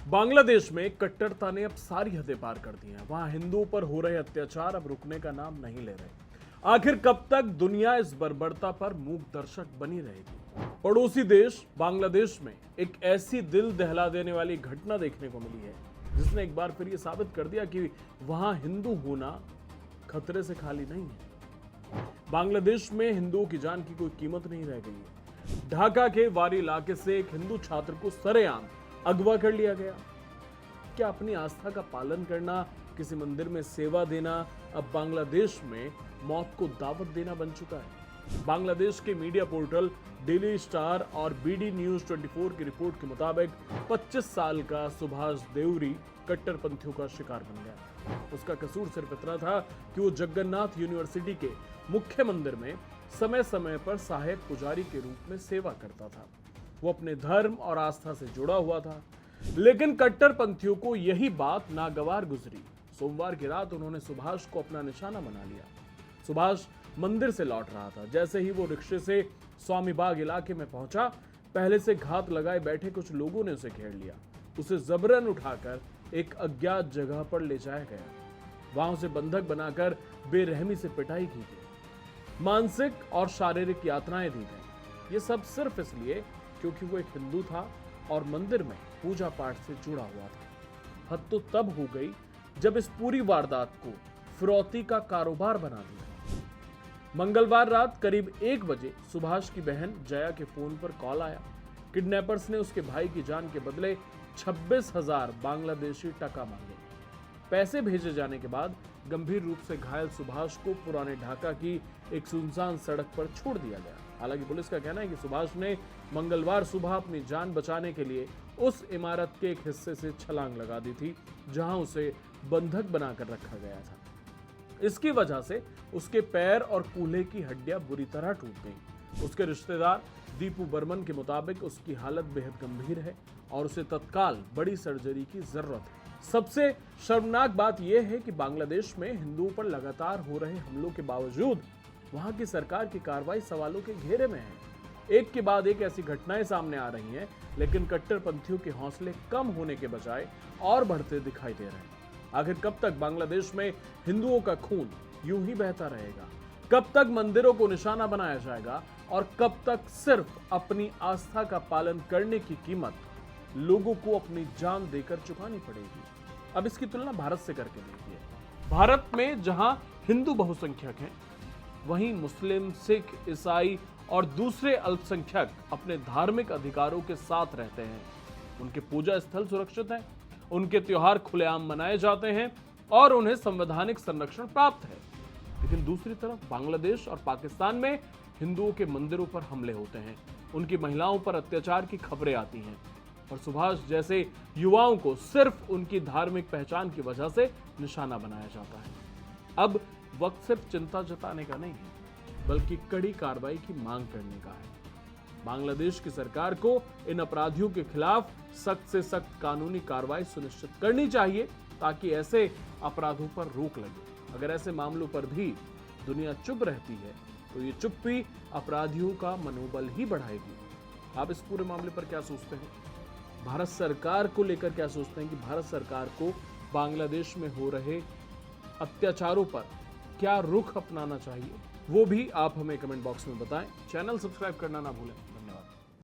बांग्लादेश में कट्टरता ने अब सारी हदें पार कर दी हैं। वहां हिंदुओं पर हो रहे अत्याचार अब रुकने का नाम नहीं ले रहे। आखिर कब तक दुनिया इस बर्बरता पर मूक दर्शक बनी रहेगी? पड़ोसी देश बांग्लादेश में एक ऐसी दिल दहला देने वाली घटना देखने को मिली है जिसने एक बार फिर ये साबित कर दिया कि वहां हिंदू होना खतरे से खाली नहीं है। बांग्लादेश में हिंदुओं की जान की कोई कीमत नहीं रह गई है। ढाका के वारी इलाके से एक हिंदू छात्र को सरेआम अगवा कर लिया गया। क्या अपनी आस्था का पालन करना, किसी मंदिर में सेवा देना अब बांग्लादेश में मौत को दावत देना बन चुका है? बांग्लादेश के मीडिया पोर्टल डेली स्टार और बीडी न्यूज 24 की रिपोर्ट के मुताबिक 25 साल का सुभाष देवरी कट्टरपंथियों का शिकार बन गया। उसका कसूर सिर्फ इतना था कि वो जगन्नाथ यूनिवर्सिटी के मुख्य मंदिर में समय समय पर सहायक पुजारी के रूप में सेवा करता था। वो अपने धर्म और आस्था से जुड़ा हुआ था, लेकिन कट्टरपंथियों को यही बात नागवार गुजरी। सोमवार की रात उन्होंने सुभाष को अपना निशाना बना लिया। सुभाष मंदिर से लौट रहा था। जैसे ही वो रिक्शे से स्वामीबाग इलाके में पहुंचा, पहले से घात लगाए बैठे कुछ लोगों ने उसे घेर लिया। उसे जबरन उठाकर एक अज्ञात जगह पर ले जाया गया। वहां उसे बंधक बनाकर बेरहमी से पिटाई की गई, मानसिक और शारीरिक यातनाएं दी गई। ये सब सिर्फ इसलिए क्योंकि वो एक हिंदू था और मंदिर में पूजा पाठ से जुड़ा हुआ था। हद तो तब हो गई जब इस पूरी वारदात को फिरौती का कारोबार बना दिया। मंगलवार रात करीब 1 बजे सुभाष की बहन जया के फोन पर कॉल आया। किडनैपर्स ने उसके भाई की जान के बदले 26,000 बांग्लादेशी टका मांगे। पैसे भेजे जाने के बाद गंभीर रूप से घायल सुभाष को पुराने ढाका की एक सुनसान सड़क पर छोड़ दिया गया। हालांकि पुलिस का कहना है कि सुभाष ने मंगलवार सुबह अपनी जान बचाने के लिए उस इमारत के एक हिस्से से छलांग लगा दी थी जहां उसे बंधक बनाकर रखा गया था। इसकी वजह से उसके पैर और कूल्हे की हड्डियां बुरी तरह टूट गईं। उसके रिश्तेदार दीपू बर्मन के मुताबिक उसकी हालत बेहद गंभीर है और उसे तत्काल बड़ी सर्जरी की जरूरत है। सबसे शर्मनाक बात यह है कि बांग्लादेश में हिंदुओं पर लगातार हो रहे हमलों के बावजूद वहां की सरकार की कार्रवाई सवालों के घेरे में है। एक के बाद एक ऐसी घटनाएं सामने आ रही हैं, लेकिन कट्टरपंथियों के हौसले कम होने के बजाय और बढ़ते दिखाई दे रहे हैं। आखिर कब तक बांग्लादेश में हिंदुओं का खून यूं ही बहता रहेगा? कब तक मंदिरों को निशाना बनाया जाएगा और कब तक सिर्फ अपनी आस्था का पालन करने की कीमत लोगों को अपनी जान देकर चुकानी पड़ेगी? अब इसकी तुलना भारत से करके देखिए। भारत में जहां हिंदू बहुसंख्यक हैं, वहीं मुस्लिम, सिख, ईसाई और दूसरे अल्पसंख्यक अपने धार्मिक अधिकारों के साथ रहते हैं। उनके पूजा स्थल सुरक्षित हैं, उनके त्योहार खुलेआम मनाए जाते हैं और उन्हें संवैधानिक संरक्षण प्राप्त है। लेकिन दूसरी तरफ बांग्लादेश और पाकिस्तान में हिंदुओं के मंदिरों पर हमले होते हैं, उनकी महिलाओं पर अत्याचार की खबरें आती हैं और सुभाष जैसे युवाओं को सिर्फ उनकी धार्मिक पहचान की वजह से निशाना बनाया जाता है। अब वक्त सिर्फ चिंता जताने का नहीं है, बल्कि कड़ी कार्रवाई की मांग करने का है। बांग्लादेश की सरकार को इन अपराधियों के खिलाफ सख्त से सख्त कानूनी कार्रवाई सुनिश्चित करनी चाहिए ताकि ऐसे अपराधों पर रोक लगे। अगर ऐसे मामलों पर भी दुनिया चुप रहती है तो ये चुप्पी अपराधियों का मनोबल ही बढ़ाएगी। आप इस पूरे मामले पर क्या सोचते हैं? भारत सरकार को लेकर क्या सोचते हैं कि भारत सरकार को बांग्लादेश में हो रहे अत्याचारों पर क्या रुख अपनाना चाहिए? वो भी आप हमें कमेंट बॉक्स में बताएं। चैनल सब्सक्राइब करना ना भूलें।